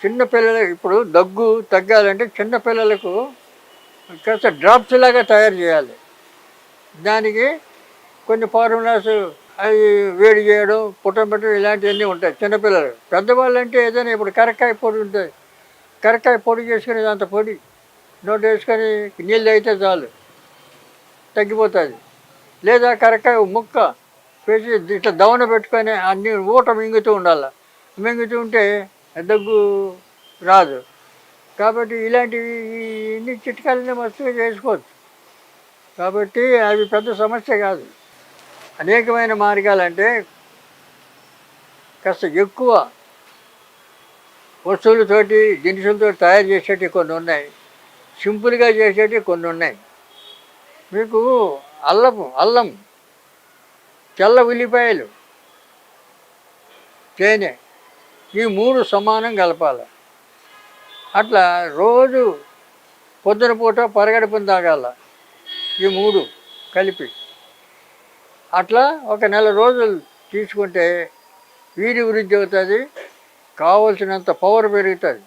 చిన్నపిల్లలు ఇప్పుడు దగ్గు తగ్గాలంటే చిన్నపిల్లలకు కాస్త డ్రాప్స్ లాగా తయారు చేయాలి. దానికి కొన్ని ఫార్ములాస్ అవి వేడి చేయడం, పుట్టబెట్టడం ఇలాంటివన్నీ ఉంటాయి చిన్నపిల్లలు. పెద్దవాళ్ళు అంటే ఏదైనా ఇప్పుడు కరక్కాయ పొడి ఉంటుంది. కరక్కాయ పొడి చేసుకుని అంత పొడి నోటు వేసుకొని నీళ్ళు అయితే చాలు తగ్గిపోతుంది. లేదా కరక్కాయ ముక్క వేసి ఇట్లా దవన పెట్టుకొని అన్ని ఊట మింగుతూ ఉండాలి. మింగుతూ ఉంటే దగ్గు రాదు. కాబట్టి ఇలాంటివి ఇన్ని చిట్కాలన్నీ మస్తుగా చేసుకోవచ్చు. కాబట్టి అవి పెద్ద సమస్య కాదు. అనేకమైన మార్గాలంటే కాస్త ఎక్కువ వస్తువులతోటి దినుసులతో తయారు చేసేటివి కొన్ని ఉన్నాయి, సింపుల్గా చేసేటివి కొన్ని ఉన్నాయి. మీకు అల్లం, తెల్ల ఉల్లిపాయలు, తేనె ఈ 3 సమానం కలపాలి. అట్లా రోజు పొద్దున పూట పరగడుపున తాగాల ఈ 3 కలిపి. అట్లా ఒక నెల రోజులు తీసుకుంటే వీర్య వృద్ధి అవుతుంది, కావలసినంత పవర్ పెరుగుతుంది.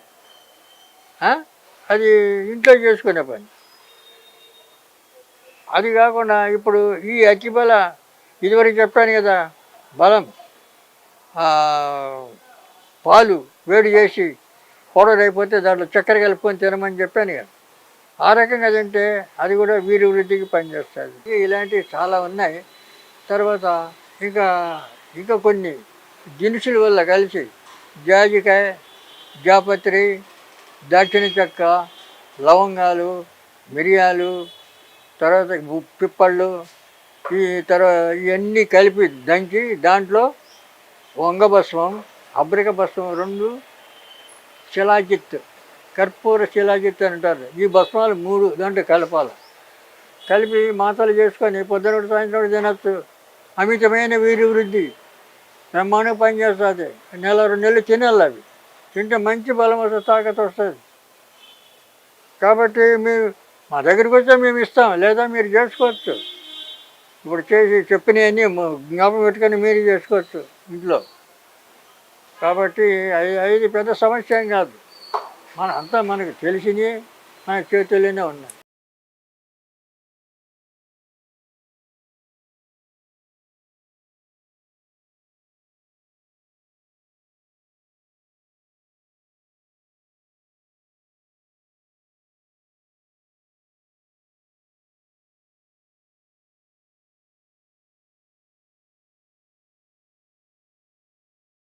అది ఇంట్లో చేసుకునే పని. అది కాకుండా ఇప్పుడు ఈ అతిబల ఇదివరకు చెప్పాను కదా, బలం పాలు వేడి చేసి పౌడర్ అయిపోతే దాంట్లో చక్కెర కలుపుకొని తినమని చెప్పాను కదా. ఆ రకంగా తింటే అది కూడా వీర్య వృద్ధికి పనిచేస్తుంది. ఇలాంటివి చాలా ఉన్నాయి. తర్వాత ఇంకా కొన్ని దినుసుల వల్ల కలిసి జాజికాయ, జాపత్రి, దాల్చిన చెక్క, లవంగాలు, మిరియాలు, తర్వాత పిప్పళ్ళు, ఇవన్నీ కలిపి దంచి దాంట్లో వంగభస్మం, అబ్రిక భస్మం 2, శిలాజిత్, కర్పూర శిలాజిత్ అని అంటారు. ఈ భస్మాలు 3 దాంట్లో కలపాలి. కలిపి మాతలు చేసుకొని పొద్దున సాయంత్రం తినచ్చు. అమితమైన వీర్య వృద్ధి బ్రహ్మాండంగా పనిచేస్తుంది. 1-2 నెలలు తినాలి. అవి తింటే మంచి బలం వస్తుంది, తాకత వస్తుంది. కాబట్టి మీరు మా దగ్గరికి వస్తే మేము ఇస్తాం, లేదా మీరు చేసుకోవచ్చు. ఇప్పుడు చేసి చెప్పినవన్నీ జ్ఞాపకం పెట్టుకొని మీరు చేసుకోవచ్చు ఇంట్లో. కాబట్టి అది పెద్ద సమస్య ఏం కాదు. అంతా మనకు తెలిసినవి మన చేతుల్లోనే ఉన్నాయి.